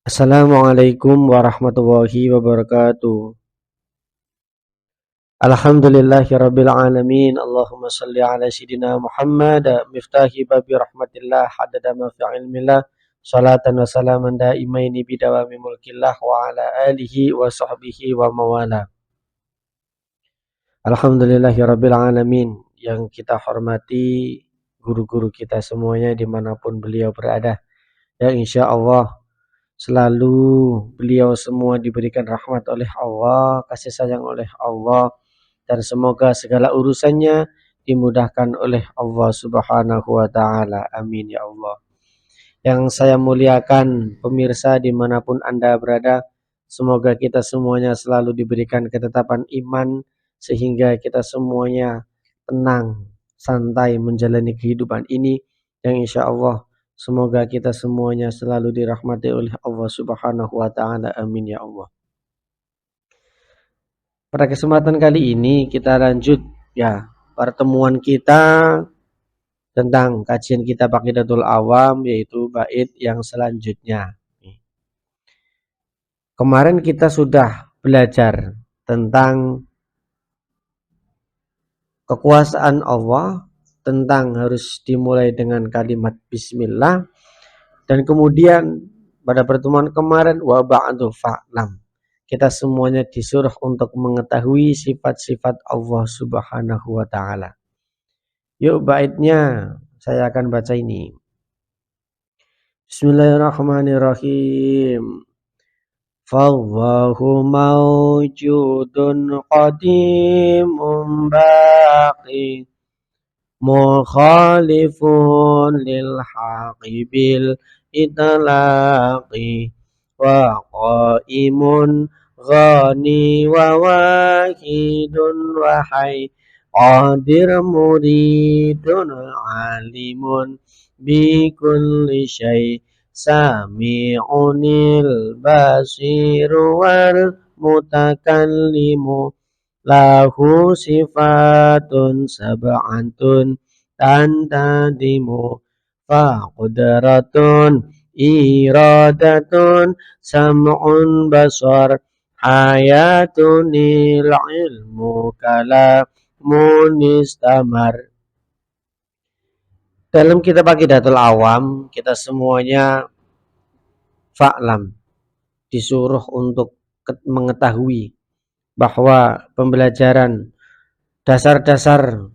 Assalamualaikum warahmatullahi wabarakatuh. Alhamdulillahirabbil alamin. Allahumma shalli ala sayidina Muhammad miftahi babi rahmatillah hadada ma fi ilmillah. Salatan wa salaman daimaini bidawami mulkillah wa ala alihi wa sahbihi wa mawala. Alhamdulillahirabbil alamin. Yang kita hormati guru-guru kita semuanya dimanapun beliau berada. Yang insya Allah selalu beliau semua diberikan rahmat oleh Allah, kasih sayang oleh Allah, dan semoga segala urusannya dimudahkan oleh Allah Subhanahu wa Ta'ala. Amin ya Allah. Yang saya muliakan pemirsa dimanapun Anda berada, semoga kita semuanya selalu diberikan ketetapan iman sehingga kita semuanya tenang, santai menjalani kehidupan ini yang insya Allah semoga kita semuanya selalu dirahmati oleh Allah Subhanahu wa Ta'ala. Amin ya Allah. Pada kesempatan kali ini kita lanjut ya pertemuan kita tentang kajian kitab Aqidatul Awam, yaitu bait yang selanjutnya. Kemarin kita sudah belajar tentang kekuasaan Allah, tentang harus dimulai dengan kalimat bismillah, dan kemudian pada pertemuan kemarin wa ba'du fa'lam, kita semuanya disuruh untuk mengetahui sifat-sifat Allah Subhanahu wa Ta'ala. Yuk baitnya saya akan baca ini. Bismillahirrahmanirrahim. Fallahu mawjudun qadimun baqi mukhalifun lil haqi bil itlaqi wa qaimun ghani wa wahidun wa hayy qadir muridun alimun bi kulli syai' sami'unil basiru wal mutakallimu lahu sifatun sab'atun tantadimu fa qudratun iradatun sam'un basar hayatunil ilmu kalamun istamar. Dalam kitab Aqidatul Awam kita semuanya fa'lam disuruh untuk mengetahui bahwa pembelajaran dasar-dasar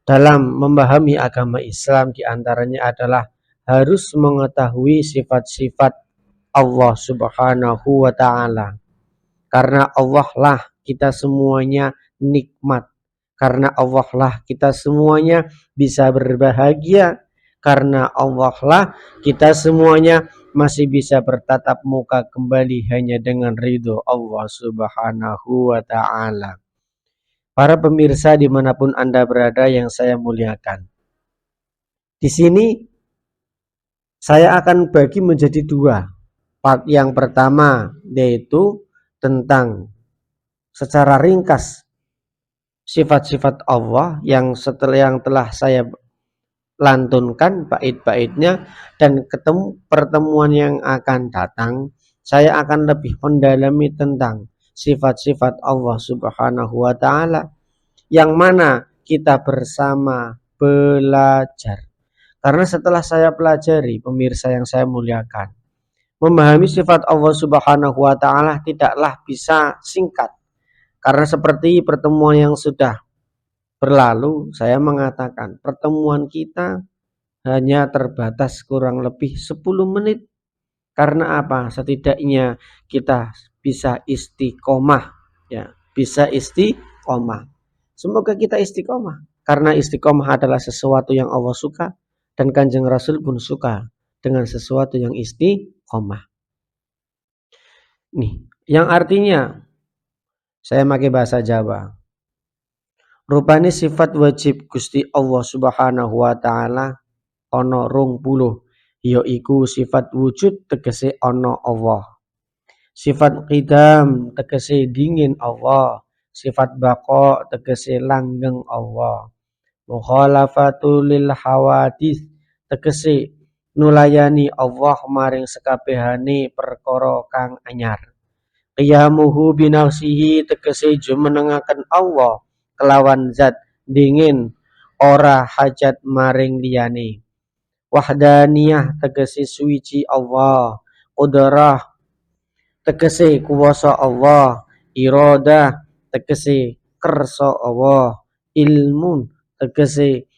dalam memahami agama Islam diantaranya adalah harus mengetahui sifat-sifat Allah Subhanahu wa Ta'ala. Karena Allah lah kita semuanya nikmat. Karena Allah lah kita semuanya bisa berbahagia. Karena Allah lah kita semuanya masih bisa bertatap muka kembali hanya dengan ridho Allah Subhanahu wa Ta'ala. Para pemirsa dimanapun Anda berada yang saya muliakan, di sini saya akan bagi menjadi dua. Part yang pertama yaitu tentang secara ringkas sifat-sifat Allah yang telah saya lantunkan bait-baitnya, dan ketemu pertemuan yang akan datang saya akan lebih mendalami tentang sifat-sifat Allah Subhanahu wa Ta'ala yang mana kita bersama belajar. Karena setelah saya pelajari, pemirsa yang saya muliakan, memahami sifat Allah Subhanahu wa Ta'ala tidaklah bisa singkat. Karena seperti pertemuan yang sudah berlalu, saya mengatakan pertemuan kita hanya terbatas kurang lebih 10 menit. Karena apa? Setidaknya kita bisa istiqomah, ya, bisa istiqomah. Semoga kita istiqomah, karena istiqomah adalah sesuatu yang Allah suka dan Kanjeng Rasul pun suka dengan sesuatu yang istiqomah. Nih, yang artinya saya pakai bahasa Jawa. Rupane sifat wajib Gusti Allah Subhanahu wa Ta'ala ana 20, yaiku sifat wujud tegese ana Allah, sifat qidam tegese dingin Allah, sifat baqa tegese langgeng Allah, mukhalafatul lil hawadits tegese nulayani Allah maring sekabehane perkara kang anyar. Qiyamuhu binafsihi tegese jumenengaken Allah kelawan zat dingin ora hajat maring liyane. Wahdaniyah tegese suci Allah, qudrah tegese kuwasa Allah, iradah tegese kersa Allah, ilmun tegese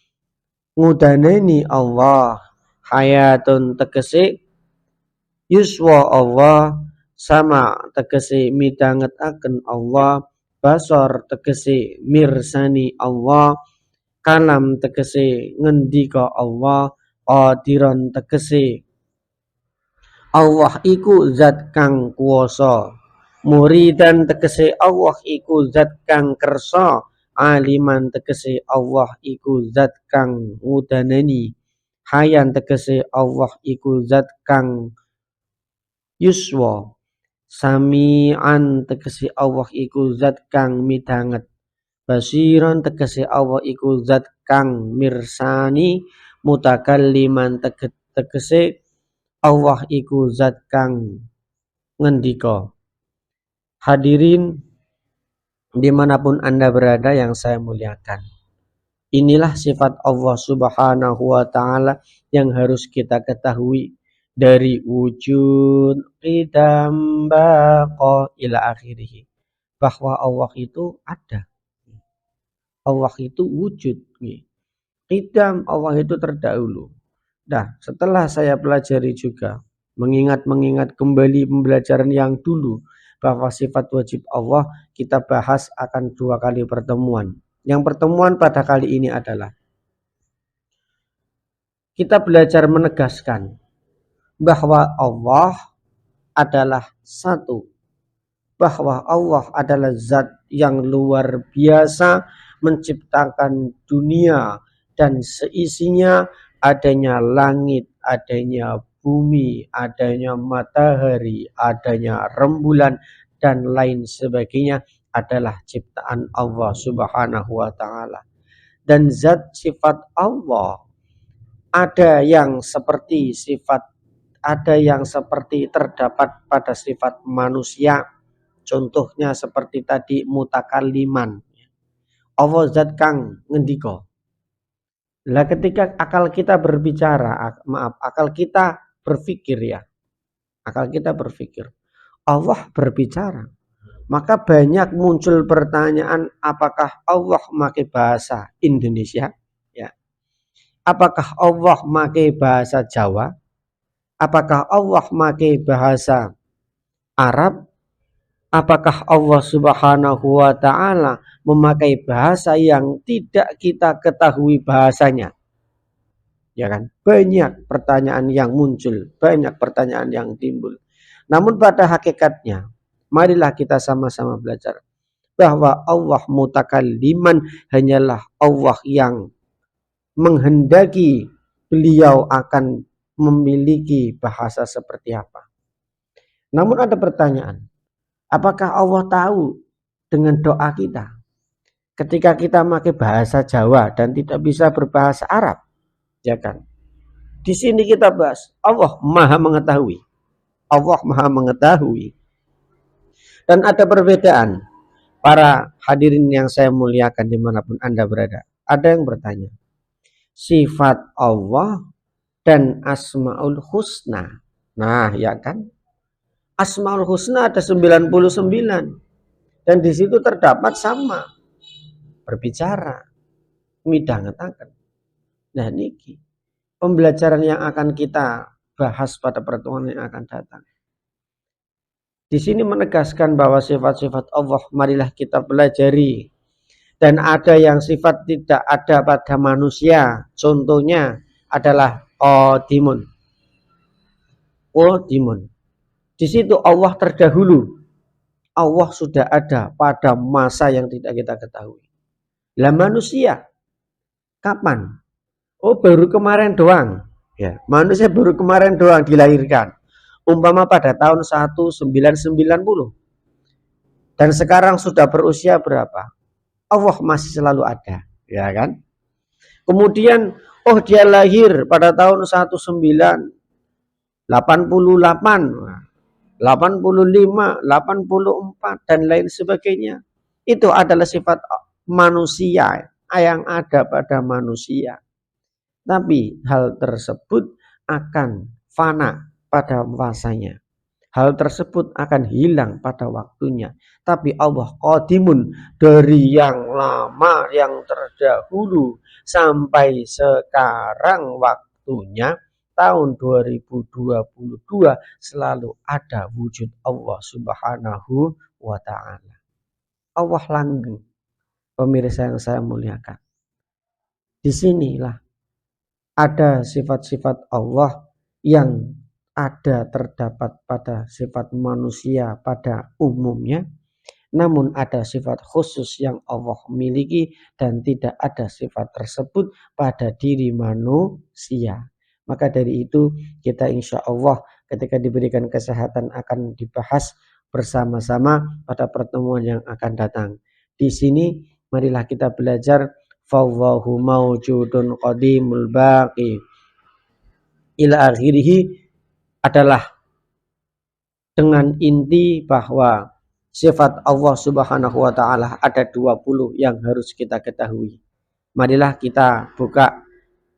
ngudaneni Allah, hayatun tegese yuswa Allah, sama tegese midhangetaken Allah, basar tegese mirsani Allah, kalam tegese ngendika Allah, qadiran tegese Allah iku zat kang kuwasa, muridan tegese Allah iku zat kang kersa, aliman tegese Allah iku zat kang ngudaneni, hayan tegese Allah iku zat kang yuswa, sami'an tegese Allah iku zat kang midhanget, basiran tegese Allah iku zat kang mirsani, mutakalliman tegese Allah iku zat kang ngendika. Hadirin dimanapun Anda berada yang saya muliakan, inilah sifat Allah subhanahu wa ta'ala yang harus kita ketahui dari wujud, qidam, baqa, ila akhirih, bahwa Allah itu ada, Allah itu wujud, qidam, Allah itu terdahulu. Nah, setelah saya pelajari juga, mengingat kembali pembelajaran yang dulu, bahwa sifat wajib Allah kita bahas akan 2 kali pertemuan. Yang pertemuan pada kali ini adalah kita belajar menegaskan bahwa Allah adalah satu, bahwa Allah adalah zat yang luar biasa menciptakan dunia dan seisinya, adanya langit, adanya bumi, adanya matahari, adanya rembulan, dan lain sebagainya adalah ciptaan Allah subhanahu wa ta'ala. Dan zat sifat Allah ada yang seperti terdapat pada sifat manusia. Contohnya seperti tadi mutakalliman. Allah zat kang ngendika. Lah ketika akal kita berbicara, akal kita berpikir ya. Akal kita berpikir, Allah berbicara. Maka banyak muncul pertanyaan, apakah Allah memakai bahasa Indonesia? Ya. Apakah Allah memakai bahasa Jawa? Apakah Allah memakai bahasa Arab? Apakah Allah subhanahu wa ta'ala memakai bahasa yang tidak kita ketahui bahasanya? Ya kan? Banyak pertanyaan yang muncul, banyak pertanyaan yang timbul. Namun pada hakikatnya, marilah kita sama-sama belajar bahwa Allah mutakalliman hanyalah Allah yang menghendaki beliau akan memiliki bahasa seperti apa. Namun ada pertanyaan, apakah Allah tahu dengan doa kita? Ketika kita pakai bahasa Jawa dan tidak bisa berbahasa Arab, ya kan? Di sini kita bahas Allah Maha mengetahui. Allah Maha mengetahui. Dan ada perbedaan. Para hadirin yang saya muliakan dimanapun Anda berada, ada yang bertanya, sifat Allah dan Asmaul Husna. Nah, ya kan? Asmaul Husna ada 99. Dan di situ terdapat sama. Berbicara. Midhangetaken. Nah, niki pembelajaran yang akan kita bahas pada pertemuan yang akan datang. Di sini menegaskan bahwa sifat-sifat Allah marilah kita pelajari. Dan ada yang sifat tidak ada pada manusia. Contohnya adalah qadimun. Qadimun. Di situ Allah terdahulu. Allah sudah ada pada masa yang tidak kita ketahui. Lah manusia kapan? Oh, baru kemarin doang. Ya, manusia baru kemarin doang dilahirkan. Umpama pada tahun 1990. Dan sekarang sudah berusia berapa? Allah masih selalu ada, ya kan? Kemudian Oh, dia lahir pada tahun 1988, 85, 84 dan lain sebagainya. Itu adalah sifat manusia yang ada pada manusia. Tapi hal tersebut akan fana pada masanya. Hal tersebut akan hilang pada waktunya. Tapi Allah qadimun, dari yang lama, yang terdahulu sampai sekarang waktunya tahun 2022 selalu ada wujud Allah Subhanahu wa ta'ala. Allah langgeng, pemirsa yang saya muliakan. Disinilah ada sifat-sifat Allah yang ada terdapat pada sifat manusia pada umumnya, namun ada sifat khusus yang Allah miliki dan tidak ada sifat tersebut pada diri manusia. Maka dari itu kita insya Allah ketika diberikan kesehatan akan dibahas bersama-sama pada pertemuan yang akan datang. Di sini marilah kita belajar Fallahu mawjudun qadimul baqi ila akhirih, adalah dengan inti bahwa sifat Allah Subhanahu wa ta'ala ada 20 yang harus kita ketahui. Marilah kita buka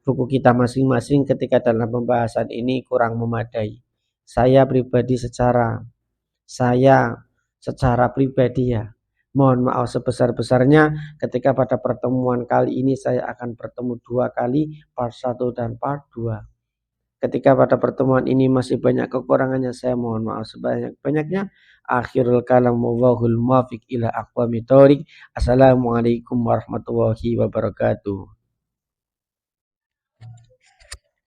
buku kita masing-masing ketika dalam pembahasan ini kurang memadai. Saya secara pribadi ya, mohon maaf sebesar-besarnya ketika pada pertemuan kali ini saya akan bertemu 2 kali, part 1 dan part 2. Ketika pada pertemuan ini masih banyak kekurangannya, saya mohon maaf sebanyak-banyaknya. Akhirul kalam wallahul muwaffiq ila aqwamit thoriq. Assalamualaikum warahmatullahi wabarakatuh.